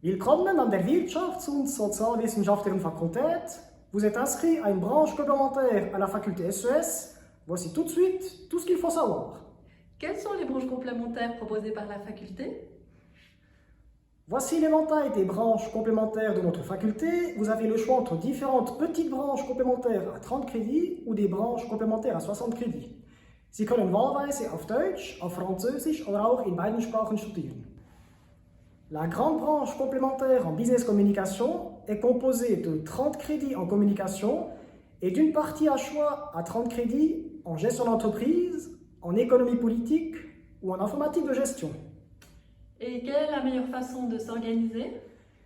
Willkommen an der Wirtschafts- und Sozialwissenschaftlichen Fakultät. Vous êtes inscrit à une branche complémentaire à la faculté SES. Voici tout de suite tout ce qu'il faut savoir. Quelles sont les branches complémentaires proposées par la faculté? Voici l'éventail des branches complémentaires de notre faculté. Vous avez le choix entre différentes petites branches complémentaires à 30 crédits ou des branches complémentaires à 60 crédits. Sie können wahlweise auf Deutsch, auf Französisch oder auch in beiden Sprachen studieren. La grande branche complémentaire en business communication est composée de 30 crédits en communication et d'une partie à choix à 30 crédits en gestion d'entreprise, en économie politique ou en informatique de gestion. Et quelle est la meilleure façon de s'organiser?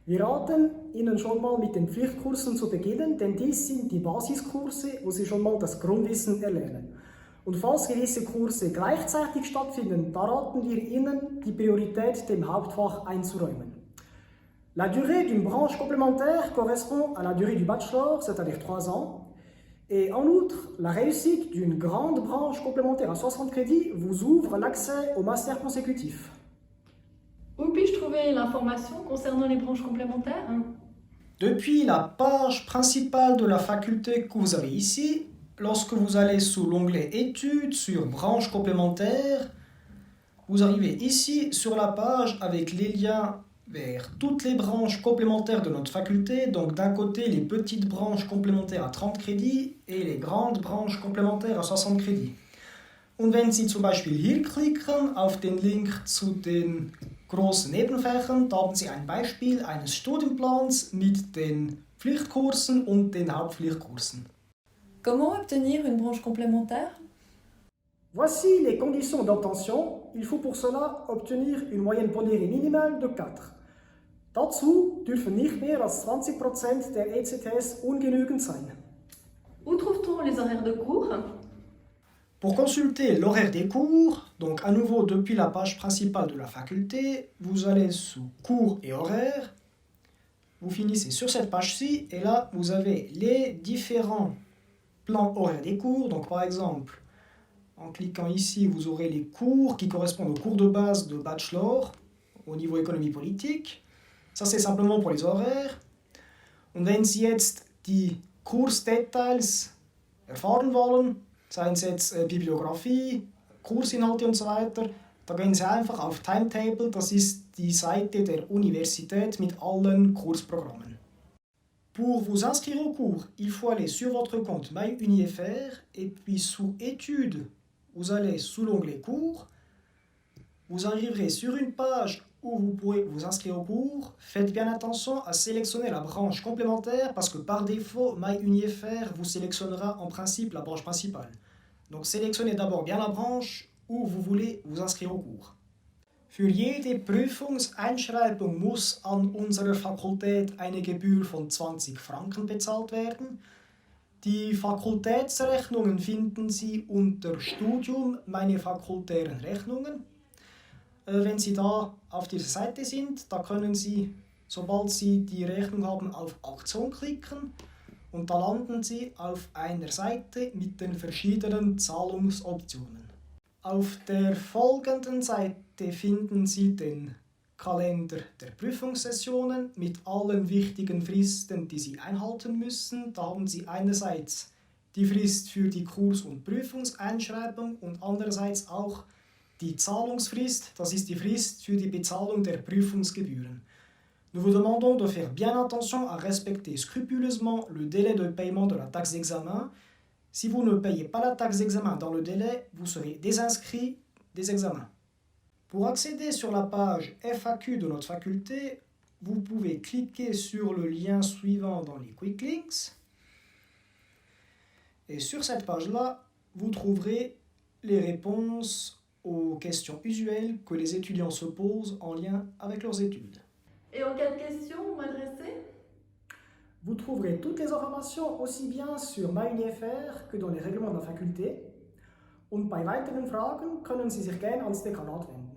Wir raten Ihnen schon mal mit den Pflichtkursen zu beginnen, denn dies sind die Basiskurse, wo Sie schon mal das Grundwissen erlernen. Und falls gewisse Kurse gleichzeitig stattfinden, da raten wir Ihnen, die Priorität dem Hauptfach einzuräumen. La durée d'une branche complémentaire correspond à la durée du bachelor, c'est-à-dire 3 ans. Et en outre, la réussite d'une grande branche complémentaire à 60 crédits vous ouvre l'accès au master consécutif. Où puis-je trouver l'information concernant les branches complémentaires? Depuis la page principale de la faculté que vous avez ici, lorsque vous allez sous l'onglet Études sur branches complémentaires, vous arrivez ici sur la page avec les liens vers toutes les branches complémentaires de notre faculté. Donc d'un côté les petites branches complémentaires à 30 crédits et les grandes branches complémentaires à 60 crédits. Und wenn Sie zum Beispiel hier klicken auf den Link zu den großen Nebenfächern, da haben Sie ein Beispiel eines Studienplans mit den Pflichtkursen und den Hauptpflichtkursen. Comment obtenir une branche complémentaire? Voici les conditions d'obtention. Il faut pour cela obtenir une moyenne pondérée minimale de 4. Dazu dürfen nicht mehr als 20% der ECTS ungenügend sein. Où trouve-t-on les horaires de cours? Pour consulter l'horaire des cours, donc à nouveau depuis la page principale de la faculté, vous allez sous cours et horaires, vous finissez sur cette page-ci et là vous avez les différents plans horaires des cours. Donc par exemple, en cliquant ici, vous aurez les cours qui correspondent aux cours de base de bachelor au niveau économie politique. Ça c'est simplement pour les horaires. Und wenn Sie jetzt die Kursdetails erfahren wollen, seien es jetzt Bibliografie, Kursinhalte und so weiter, da gehen Sie einfach auf Timetable, das ist die Seite der Universität mit allen Kursprogrammen. Pour vous inscrire au cours, il faut aller sur votre compte MyUniFR et puis sous Études, vous allez sous l'onglet Cours. Vous arriverez sur une page où vous pourrez vous inscrire au cours. Faites bien attention à sélectionner la branche complémentaire parce que par défaut, MyUniFR vous sélectionnera en principe la branche principale. Donc sélectionnez d'abord bien la branche où vous voulez vous inscrire au cours. Für jede Prüfungseinschreibung muss an unserer Fakultät eine Gebühr von 20 Franken bezahlt werden. Die Fakultätsrechnungen finden Sie unter Studium meine fakultären Rechnungen. Wenn Sie da auf dieser Seite sind, da können Sie, sobald Sie die Rechnung haben, auf Aktion klicken und da landen Sie auf einer Seite mit den verschiedenen Zahlungsoptionen. Auf der folgenden Seite finden Sie den Kalender der Prüfungssessionen mit allen wichtigen Fristen, die Sie einhalten müssen. Da haben Sie einerseits die Frist für die Kurs- und Prüfungseinschreibung und andererseits auch die Zahlungsfrist, das ist die Frist für die Bezahlung der Prüfungsgebühren. Nous vous demandons de faire bien attention à respecter scrupuleusement le délai de paiement de la taxe d'examen. Si vous ne payez pas la taxe d'examen dans le délai, vous serez désinscrit des examens. Pour accéder sur la page FAQ de notre faculté, vous pouvez cliquer sur le lien suivant dans les Quick Links. Et sur cette page-là, vous trouverez les réponses aux questions usuelles que les étudiants se posent en lien avec leurs études. Et en cas de question, où m'adresser? Vous trouverez toutes les informations aussi bien sur MyUniFR que dans les règlements de la faculté. Und bei weiteren Fragen können Sie sich gerne ans Dekanat wenden.